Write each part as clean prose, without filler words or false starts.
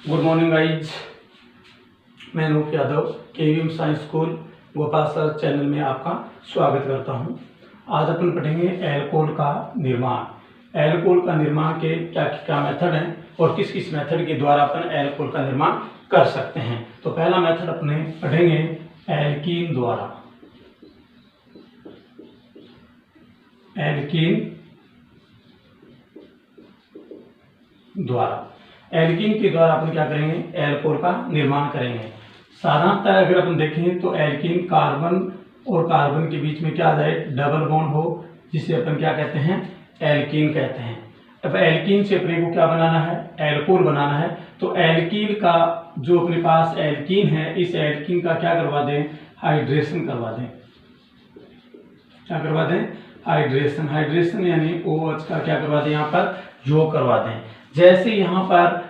Good morning guys, मैं Anoop Yadav KVM science school Gopal sir channel में आपका स्वागत करता हूं। आज अपन पढ़ेंगे एल्कोहल का निर्माण। एल्कोहल का निर्माण के क्या क्या मेथड हैं और किस किस मेथड के द्वारा अपन एल्कोहल का निर्माण कर सकते हैं। तो पहला मेथड अपने पढ़ेंगे एल्कीन द्वारा। एल्कीन के द्वारा अपन क्या करेंगे, एल्कोहल का निर्माण करेंगे। साधारणतः अगर अपन देखें तो एल्कीन कार्बन और कार्बन के बीच में क्या आ जाए, डबल बॉन्ड हो, जिसे अपन क्या कहते हैं, एल्कीन कहते हैं। अब एल्कीन से अपने को क्या बनाना है, एल्कोहल बनाना है। तो एल्कीन का जो अपने पास एल्कीन है, इस एल्कीन का क्या करवा दें, हाइड्रेशन करवा दें। क्या करवा दें, हाइड्रेशन। हाइड्रेशन यानी OH का क्या करवा दें, यहाँ पर योग करवा दें। जैसे यहाँ पर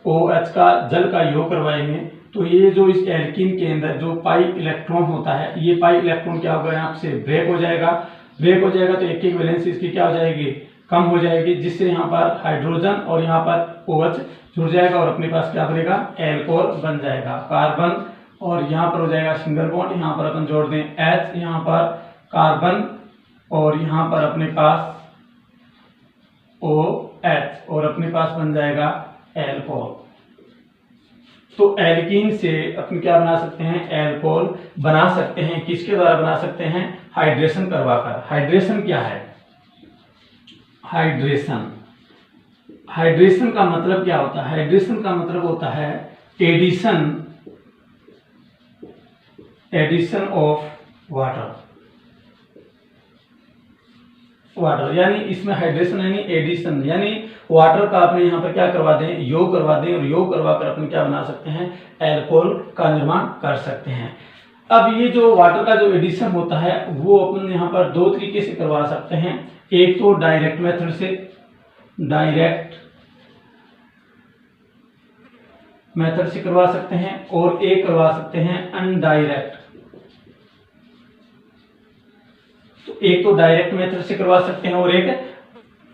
OH का जल का योग करवाएंगे तो ये जो इस एल्कीन के अंदर जो पाई इलेक्ट्रॉन होता है, ये पाई इलेक्ट्रॉन क्या होगा, यहाँ से ब्रेक हो जाएगा। ब्रेक हो जाएगा तो एक एक वैलेंस इसकी क्या हो जाएगी, कम हो जाएगी, जिससे यहाँ पर हाइड्रोजन और यहाँ पर OH जुड़ जाएगा और अपने पास क्या बनेगा, एल्कोहल बन जाएगा। कार्बन और यहाँ पर हो जाएगा सिंगल बॉन्ड, यहाँ पर अपन जोड़ दें H, यहाँ पर कार्बन और यहाँ पर अपने पास OH और अपने पास बन जाएगा एल्कोहल। तो एल्कीन से अपन क्या बना सकते हैं, एल्कोहल बना सकते हैं। किसके द्वारा बना सकते हैं, हाइड्रेशन करवाकर। हाइड्रेशन क्या है, हाइड्रेशन का मतलब क्या होता है, हाइड्रेशन का मतलब होता है एडिशन ऑफ वाटर। यानी इसमें हाइड्रेशन यानी एडिशन, यानी वाटर का अपने यहाँ पर क्या करवा दें, योग करवा दें, और योग करवा कर अपन क्या बना सकते हैं, एल्कोहल का निर्माण कर सकते हैं। अब ये जो वाटर का जो एडिशन होता है वो अपन यहाँ पर दो तरीके से करवा सकते हैं। एक तो डायरेक्ट मेथड से, करवा सकते हैं, और एक करवा सकते हैं अनडायरेक्ट। तो एक तो डायरेक्ट मेथड से करवा सकते हैं और एक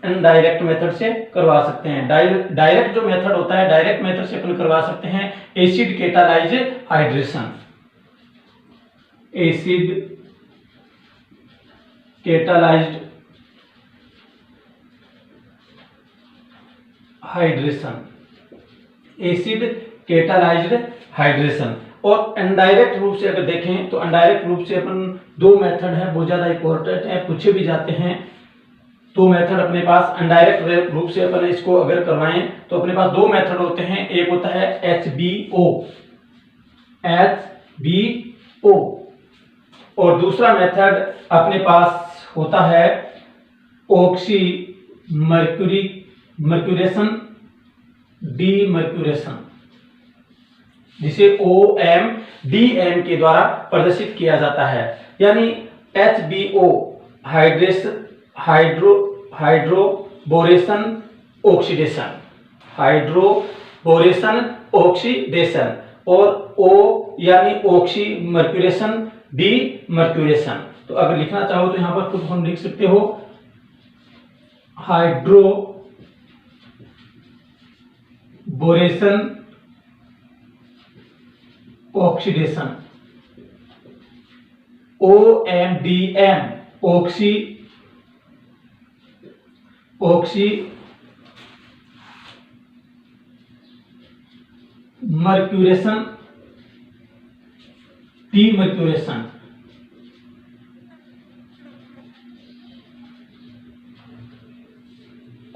इनडायरेक्ट मेथड से करवा सकते हैं। डायरेक्ट जो मेथड होता है, डायरेक्ट मेथड से अपन करवा सकते हैं acid catalyse hydration. Acid catalysed hydration. और इनडायरेक्ट रूप से अगर देखें तो इनडायरेक्ट रूप से अपन दो मेथड है, बहुत ज्यादा इंपॉर्टेंट है, पूछे भी जाते हैं। दो मेथड अपने पास इनडायरेक्ट रूप से अपन इसको अगर करवाएं तो अपने पास दो मेथड होते हैं। एक होता है HBO और दूसरा मेथड अपने पास होता है ऑक्सी मर्क्यूरेशन डीमर्क्यूरेशन, जिसे OMDM के द्वारा प्रदर्शित किया जाता है। यानी HBO हाइड्रोबोरेशन ऑक्सीडेशन, और O यानी ऑक्सी मर्क्यूरेशन डीमर्क्यूरेशन। तो अगर लिखना चाहो तो यहां पर खुद हम लिख सकते हो hydroboration oxidation, OMDM oxy mercuration demercuration.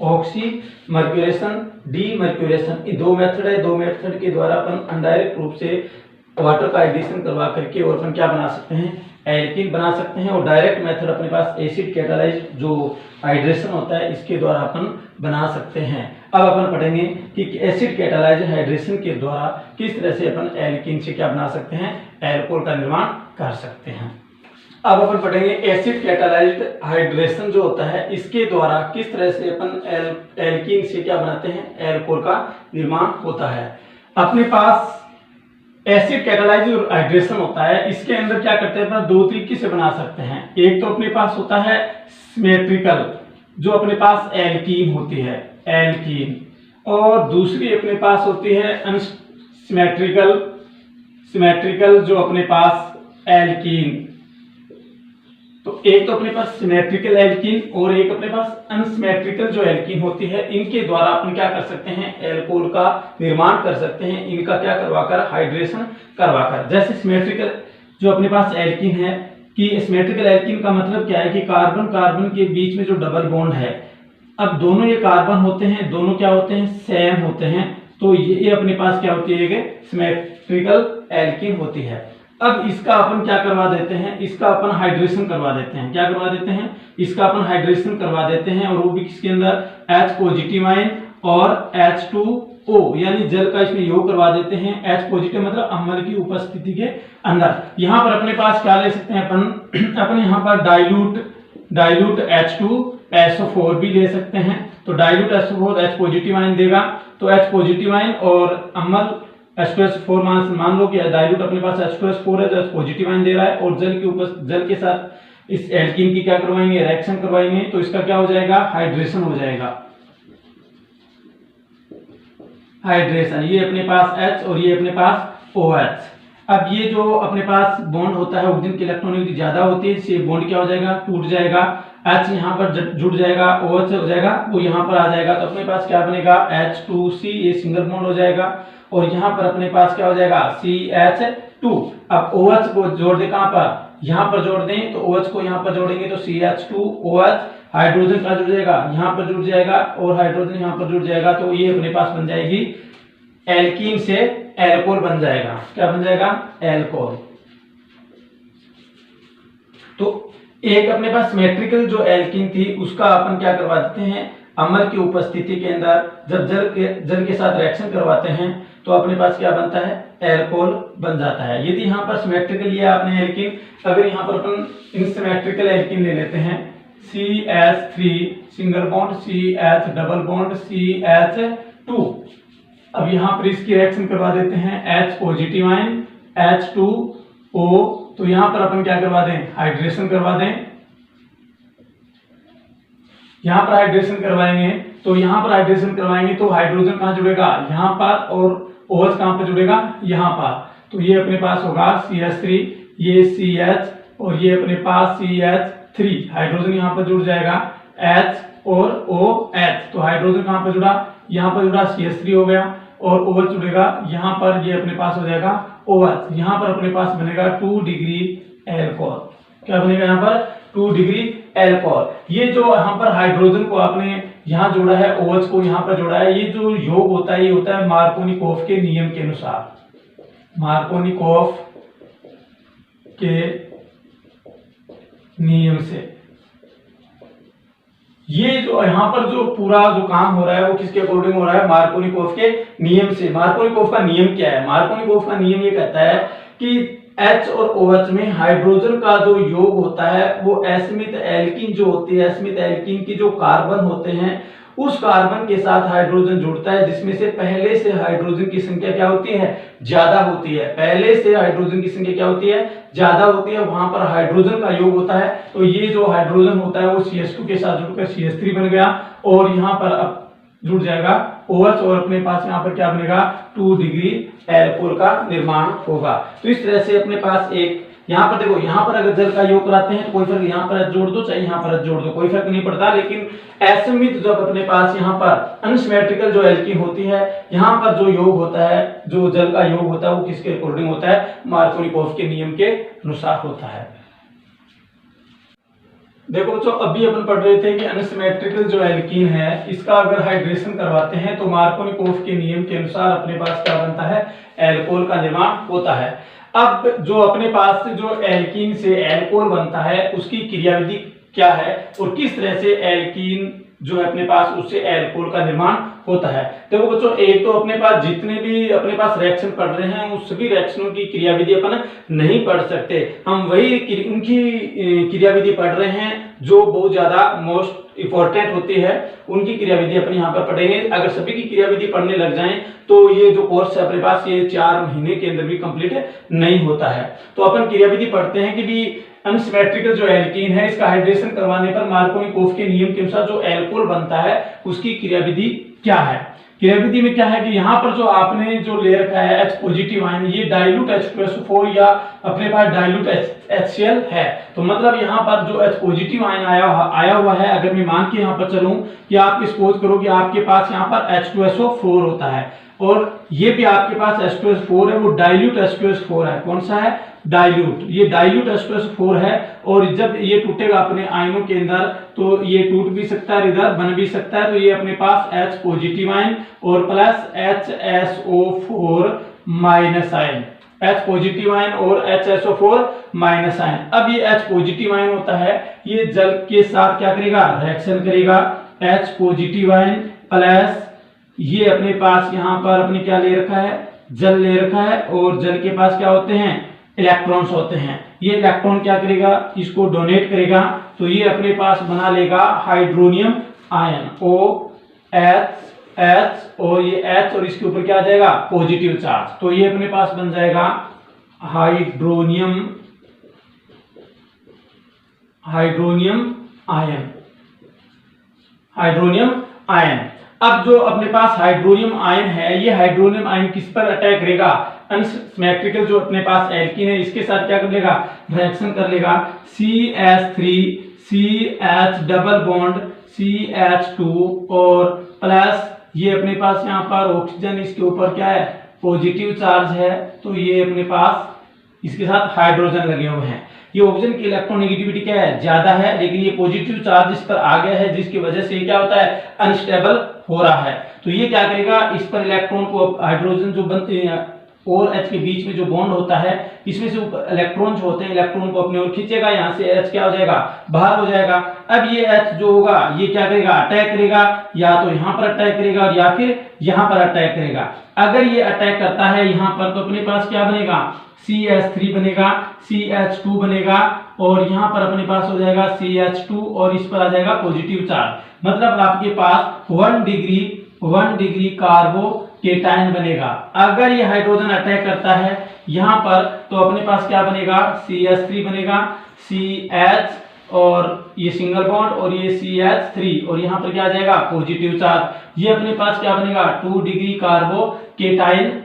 Oxy mercuration demercuration, ये दो मेथड है। दो मेथड के द्वारा अपन इनडायरेक्ट रूप से वाटर का एडिशन करवा करके और अपन क्या बना सकते हैं, एल्कीन बना सकते हैं। और डायरेक्ट मेथड अपने पास एसिड कैटालाइज जो हाइड्रेशन होता है, इसके द्वारा अपन बना सकते हैं। अब अपन पढ़ेंगे कि एसिड कैटालाइज हाइड्रेशन के द्वारा किस तरह से अपन एल्कीन से क्या बना सकते हैं, एल्कोहल का निर्माण कर सकते हैं। अब अपन पढ़ेंगे एसिड कैटालाइज्ड हाइड्रेशन जो होता है, इसके द्वारा किस तरह से अपन एल्कीन से क्या बनाते हैं, एल्कोहल का निर्माण होता है। अपने पास एसिड कैटालाइज्ड हाइड्रेशन होता है, इसके अंदर क्या करते हैं, अपना दो तरीके से बना सकते हैं। एक तो अपने पास होता है सिमेट्रिकल, जो अपने पास एल्कीन होती है, एल्कीन, और दूसरी अपने पास होती है सिमेट्रिकल जो अपने पास एल्कीन। तो एक तो अपने पास सिमेट्रिकल एल्कीन और एक अपने पास अनसिमेट्रिकल जो एल्कीन होती है, इनके द्वारा अपन क्या कर सकते हैं, एल्कोहल का निर्माण कर सकते हैं, इनका क्या करवाकर, हाइड्रेशन करवाकर। जैसे सिमेट्रिकल जो अपने पास एल्कीन है, कि सिमेट्रिकल एल्कीन का मतलब क्या है कि कार्बन कार्बन के बीच में जो डबल बॉन्ड है, अब दोनों ये कार्बन होते हैं, दोनों क्या होते हैं, सेम होते हैं, तो ये अपने पास क्या होती है, सिमेट्रिकल एल्कीन होती है। अब इसका अपन क्या करवा देते हैं, इसका अपन हाइड्रेशन करवा देते हैं। क्या करवा देते हैं, इसका अपन हाइड्रेशन करवा देते हैं, और वो भी किसके अंदर, H पॉजिटिव आयन और H2O यानी जल का इसमें योग करवा देते हैं। H पॉजिटिव मतलब अम्ल की उपस्थिति के अंदर। यहाँ पर अपने पास क्या ले सकते हैं अपन यहाँ पर डाइल्यूट H2SO4 भी ले सकते हैं। तो dilute SO4 H positive ion देगा, तो H पॉजिटिव आयन और अम्ल H2SO4 मान लो कि डाइल्यूट अपने पास H2SO4 है, तो H पॉजिटिव आयन दे रहा है, और जल के साथ इस एल्कीन की क्या करवाएंगे, रिएक्शन करवाएंगे, तो इसका क्या हो जाएगा, हाइड्रेशन हो जाएगा। हाइड्रेशन, ये अपने पास H और ये अपने पास OH। अब ये जो अपने पास बॉन्ड होता है, ऑक्सीजन की इलेक्ट्रॉनिक ज्यादा होती है, इससे बॉन्ड क्या हो जाएगा, टूट जाएगा। H यहाँ पर जुड़ जाएगा, OH हो जाएगा, वो यहाँ पर आ जाएगा, तो अपने पास क्या बनेगा, H2C, ये सिंगल बॉन्ड हो जाएगा, और यहाँ पर अपने पास क्या हो जाएगा, CH2। अब OH को जोड़ दे, कहाँ पर, यहाँ पर जोड़ दें, तो OH को यहाँ पर जोड़ेंगे तो CH2OH, हाइड्रोजन का जुड़ जाएगा, यहाँ पर जुड़ जाएगा, और हाइड्रोजन यहाँ पर जुड़ जाएगा, तो ये अपने पास बन जाएगी एल्कीन से एल्कोहल बन जाएगा। क्या बन जाएगा, एल्कोहल। तो एक अपने पास सिमेट्रिकल जो एल्कीन थी, उसका अपन क्या करवा देते हैं, अम्ल की उपस्थिति के अंदर जब जल के साथ रिएक्शन करवाते हैं, तो अपने पास क्या बनता है, एल्कोहल बन जाता है। यदि यहाँ पर सिमेट्रिकल लिया आपने एल्कीन, अगर यहाँ पर अपन इनसिमेट्रिकल एल्कीन ले लेते हैं, CH3 single bond, CH double bond, CH2। अब यहाँ पर इसकी रिएक्शन करवा देते हैं, H पॉजिटिव आयन H2O, तो यहाँ पर अपन क्या करवा दें, हाइड्रेशन करवा दें। यहाँ पर हाइड्रेशन करवाएंगे, तो यहाँ पर हाइड्रेशन करवाएंगे तो हाइड्रोजन कहाँ जुड़ेगा, यहाँ पर, और OH कहाँ पर जुड़ेगा, यहाँ पर। तो ये अपने पास होगा CH3, ये CH, और ये अपने पास CH3, हाइड्रोजन यहाँ पर जुड़ जाएगा, H और OH, तो हाइड्रोजन कहाँ पर जुड़ा, यहाँ पर जुड़ा, CH3 हो गया, और OH जुड़ेगा यहाँ पर, ये अपने पास हो जाएगा OH। यहाँ पर अपने पास बनेगा 2 डिग्री एल्कोहल। क्या बनेगा यहाँ पर, 2 डिग्री एल्कोहल। ये जो यहाँ पर हाइड्रोजन को आपने यहाँ जोड़ा है, OH को यहाँ पर जोड़ा है, ये जो योग होता है, ये होता है मार्कोनिकोफ के नियम के अनुसार। मार्कोनिकोफ के नियम से ये जो यहाँ पर जो पूरा जो काम हो रहा है, वो किसके अकॉर्डिंग हो रहा है, मार्कोनिकोफ के नियम से। मार्कोनिकोफ का नियम क्या है, मार्कोनिकोफ का नियम ये कहता है कि H और OH में हाइड्रोजन का जो योग होता है, वो अस्मित एल्कीन जो होती है, अस्मित एल्कीन की जो कार्बन होते हैं, उस कार्बन के साथ हाइड्रोजन जुड़ता है, जिसमें से पहले से हाइड्रोजन की संख्या क्या होती है, ज्यादा होती है। पहले से हाइड्रोजन की संख्या क्या होती है, ज्यादा होती है, वहां पर हाइड्रोजन का योग होता है। तो ये जो हाइड्रोजन होता है, वो CH2 के साथ जुड़कर CH3 बन गया, और यहाँ पर अब जुड़ जाएगा OH, और अपने पास यहाँ पर क्या बनेगा, 2 डिग्री एल्कोहल का निर्माण होगा। तो इस तरह से अपने पास एक, यहाँ पर देखो, यहाँ पर अगर जल का योग कराते हैं तो कोई फर्क, यहाँ पर जोड़ दो चाहे यहाँ पर जोड़ दो, कोई फर्क नहीं पड़ता। लेकिन असमित जब अपने पास यहाँ पर अनसिमेट्रिकल जो एल्कीन होती है, यहाँ पर जो योग होता है, जो जल का योग होता है, वो किसके अकॉर्डिंग होता है, मार्कोनिकोफ के नियम के अनुसार होता है। देखो बच्चों, अभी अपन पढ़ रहे थे कि अनसिमेट्रिकल जो एल्कीन है, इसका अगर हाइड्रेशन करवाते हैं तो मार्कोनिकोफ के नियम के अनुसार अपने पास क्या बनता है, एल्कोहल का निर्माण होता है। अब जो अपने पास जो एल्कीन से एल्कोहल बनता है, उसकी क्रियाविधि क्या है और किस तरह से एल्कीन जो है अपने पास उससे एल्कोहल का निर्माण होता है। देखो बच्चों, एक तो अपने पास जितने भी अपने पास रिएक्शन पढ़ रहे हैं, उस सभी रिएक्शनों की क्रियाविधि अपन नहीं पढ़ सकते। हम वही उनकी क्रियाविधि पढ़ रहे हैं जो बहुत ज्यादा मोस्ट इंपॉर्टेंट होती है, उनकी क्रियाविधि अपन यहाँ पर पढ़ेंगे। अगर सभी की क्रियाविधि पढ़ने लग जाएं तो ये जो कोर्स है अपने पास, ये 4 महीने के अंदर भी कंप्लीट नहीं होता है। तो अपन क्रियाविधि पढ़ते हैं कि भी अनसिमेट्रिकल जो एल्कीन है, इसका हाइड्रेशन करवाने पर मार्कोनिकोफ के नियम के अनुसार जो एल्कोहल बनता है, उसकी क्रियाविधि क्या है। क्रियाविधि में क्या है कि यहाँ पर जो आपने जो ले रखा है H पॉजिटिव आयन, ये डाइल्यूट H2SO4 या अपने पास डाइल्यूट HCl है। तो मतलब यहाँ पर जो H पॉजिटिव आयन आया हुआ है, अगर मैं मान के यहाँ पर चलूं कि आप सपोज करो कि आपके पास यहाँ पर H2SO4 होता है और ये भी आपके पास H2SO4 है, वो डाइल्यूट H2SO4 है। कौन सा है? डाइल्यूट। ये डाइल्यूट H2SO4 है और जब ये टूटेगा अपने आयनों के अंदर तो ये टूट भी सकता है, इधर बन भी सकता है। तो ये अपने पास H पॉजिटिव आयन और plus HSO4 minus ion, H positive ion और HSO4 माइनस आयन। अब ये H पॉजिटिव आयन होता है, ये जल के साथ क्या करेगा? रिएक्शन करेगा। H पॉजिटिव आयन प्लस ये अपने पास यहाँ पर अपने क्या ले रखा है? जल ले रखा है और जल के पास क्या होते हैं? इलेक्ट्रॉन्स होते हैं। ये इलेक्ट्रॉन क्या करेगा? इसको डोनेट करेगा। तो ये अपने पास बना लेगा हाइड्रोनियम आयन OH और ये H और इसके ऊपर क्या आ जाएगा? Positive charge. तो ये अपने पास बन जाएगा हाइड्रोनियम आयन। अब जो अपने पास हाइड्रोनियम आयन है, ये हाइड्रोनियम आयन किस पर अटैक करेगा? अनसिमेट्रिकल जो अपने पास एल्कीन है इसके साथ क्या कर लेगा? रिएक्शन कर लेगा। CH3 CH double bond CH2 और प्लस ये अपने पास यहाँ पर ऑक्सीजन, इसके ऊपर क्या है? पॉजिटिव चार्ज है। तो ये अपने पास इसके साथ हाइड्रोजन लगे हुए हैं। ये ऑक्सीजन की इलेक्ट्रोनेगेटिविटी क्या है? ज्यादा है, लेकिन ये पॉजिटिव चार्ज इस पर आ गया है, जिसकी वजह से ये क्या होता है? अनस्टेबल हो रहा है। तो ये क्या करेगा? इस पर इलेक्ट्रॉन को, हाइड्रोजन जो बनते हैं और H के बीच में जो बॉन्ड होता है, इसमें से इलेक्ट्रॉन जो होते हैं, इलेक्ट्रॉन को अपनी ओर खींचेगा, यहाँ से H क्या हो जाएगा? बाहर हो जाएगा। अब ये H जो होगा ये क्या करेगा? अटैक करेगा, या तो यहाँ पर अटैक करेगा और या फिर यहाँ पर अटैक करेगा। अगर ये अटैक करता है यहाँ पर तो अपने पास क्या बनेगा? CH3 बनेगा, CH2 बनेगा और यहाँ पर अपने पास हो जाएगा CH2 और इस पर आ जाएगा पॉजिटिव चार्ज। मतलब आपके पास 1 डिग्री कार्बोकेटायन बनेगा। अगर ये हाइड्रोजन अटैक करता है यहाँ पर तो अपने पास क्या बनेगा? CH3 बनेगा, CH और ये सिंगल बॉन्ड और ये CH3 और यहाँ पर क्या आ जाएगा? Positive charge. ये अपने पास क्या बनेगा? 2 डिग्री कार्बोकेटायन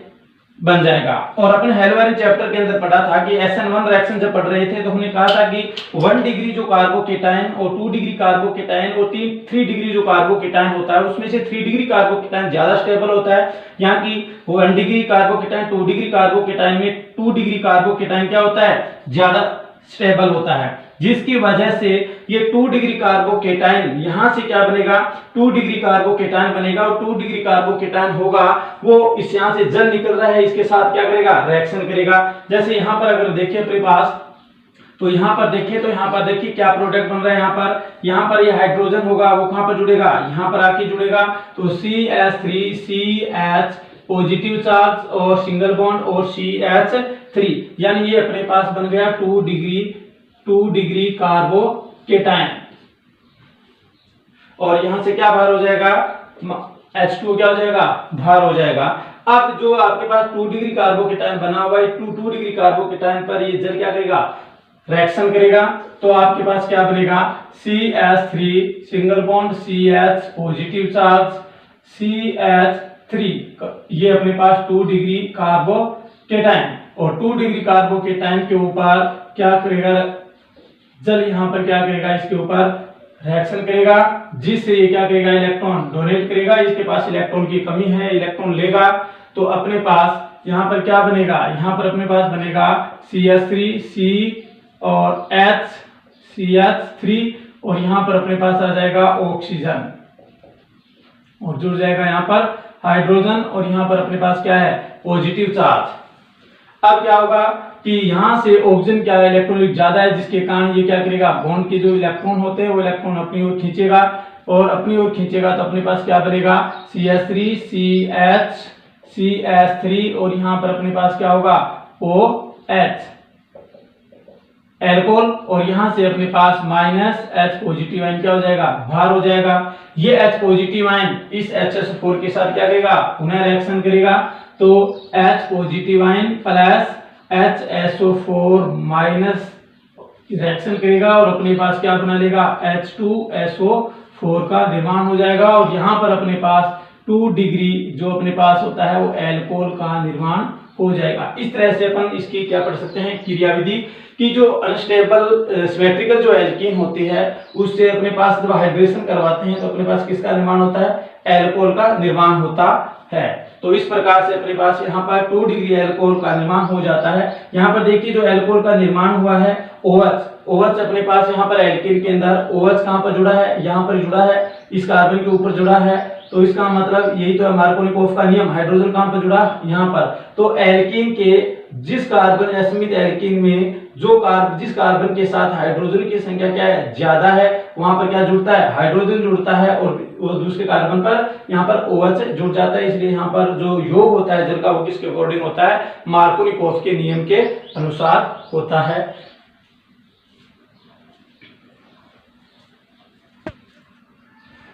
बन जाएगा। और अपने हेलोवेरिन चैप्टर के अंदर पढ़ा था कि SN1 रिएक्शन जब पढ़ रहे थे तो हमने कहा था कि 1 डिग्री जो कार्बोकेटायन और 2 डिग्री कार्बोकेटायन और 3 डिग्री जो कार्बोकेटायन होता है, उसमें से 3 डिग्री कार्बोकेटायन ज्यादा स्टेबल होता है। यहाँ की 1 डिग्री कार्बोकेटायन 2 डिग्री कार्बोकेटायन में 2 डिग्री कार्बोकेटायन क्या होता है? ज्यादा स्टेबल होता है, जिसकी वजह से ये 2 डिग्री कार्बोकेटायन यहाँ से क्या बनेगा? 2 डिग्री कार्बोकेटायन बनेगा और 2 डिग्री कार्बोकेटायन होगा वो इस यहाँ से जल निकल रहा है, इसके साथ क्या करेगा? रिएक्शन करेगा। जैसे यहाँ पर अगर देखें अपने पास तो यहाँ पर देखिए क्या प्रोडक्ट बन रहा है। यहाँ पर ये हाइड्रोजन होगा, वो कहाँ पर जुड़ेगा? यहाँ पर आके जुड़ेगा। तो CH3 CH पॉजिटिव चार्ज और सिंगल बॉन्ड और CH3, यानी ये अपने पास बन गया 2 डिग्री कार्बोकेटायन। और यहां से क्या बाहर हो जाएगा? H2 क्या हो जाएगा? बाहर हो जाएगा। अब जो आपके पास 2 डिग्री कार्बोकेटायन बना हुआ है, 2 डिग्री कार्बोकेटायन पर ये जल क्या करेगा? रिएक्शन करेगा। तो आपके पास क्या बनेगा? CH3 single bond CH positive charge CH3, ये अपने पास 2 डिग्री कार्बोकेटायन और 2 डिग्री कार्बोकेटायन के ऊपर क्या करेगा? जल यहाँ पर क्या करेगा? इसके ऊपर रिएक्शन करेगा, जिससे ये क्या करेगा? इलेक्ट्रॉन डोनेट करेगा। इसके पास इलेक्ट्रॉन की कमी है, इलेक्ट्रॉन लेगा। तो अपने पास यहाँ पर क्या बनेगा? यहाँ पर अपने पास बनेगा CH3 C और H CH3 और यहाँ पर अपने पास आ जाएगा ऑक्सीजन और जुड़ जाएगा यहाँ पर हाइड्रोजन और यहाँ पर अपने पास क्या है? Positive charge. अब क्या होगा कि यहाँ से ऑक्सीजन क्या है? इलेक्ट्रॉन ज्यादा है, जिसके कारण ये क्या करेगा? बॉन्ड के जो इलेक्ट्रॉन होते हैं वो इलेक्ट्रॉन अपनी ओर खींचेगा और अपनी ओर खींचेगा तो अपने पास क्या बनेगा? CH3 CH CH3 और यहाँ पर अपने पास क्या होगा? OH एल्कोहल और यहाँ से अपने पास माइनस H पॉजिटिव आयन क्या हो जाएगा? बाहर हो जाएगा। ये H पॉजिटिव आयन इस HSO4 के साथ क्या करेगा? पुनः रिएक्शन करेगा। तो H positive ion plus HSO4 minus reaction करेगा और अपने पास क्या बना लेगा? H2SO4 का निर्माण हो जाएगा और यहाँ पर अपने पास 2 डिग्री जो अपने पास होता है वो एल्कोहल का निर्माण हो जाएगा। इस तरह से अपन इसकी क्या पढ़ सकते हैं, क्रियाविधि की जो अनस्टेबल सिमेट्रिकल जो एल्कीन होती है उससे अपने पास जब हाइड्रेशन करवाते हैं तो अपने पास किसका निर्माण होता है, एल्कोहल का निर्माण होता है। तो इस प्रकार से अपने पास यहाँ पर 2 डिग्री एल्कोहल का निर्माण हो जाता है। यहाँ पर देखिए जो एल्कोहल का निर्माण हुआ है OH, OH अपने पास यहाँ पर एल्कीन के अंदर OH कहाँ पर जुड़ा है, यहाँ पर जुड़ा है, इस कार्बन के ऊपर जुड़ा है। तो इसका मतलब यही तो है मार्कोनिकोव का नियम, हाइड्रोजन कहाँ पर जुड़ा, यहाँ पर। तो एल्कीन के जिस कार्बन समित एल्कीन में जिस कार्बन के साथ हाइड्रोजन की संख्या क्या है, ज्यादा है, वहां पर क्या जुड़ता है, हाइड्रोजन जुड़ता है और दूसरे कार्बन पर यहाँ पर OH जुड़ जाता है। इसलिए यहाँ पर जो योग होता है जल का वो किसके अकॉर्डिंग होता है, मार्कोनिकोव के नियम के अनुसार होता है।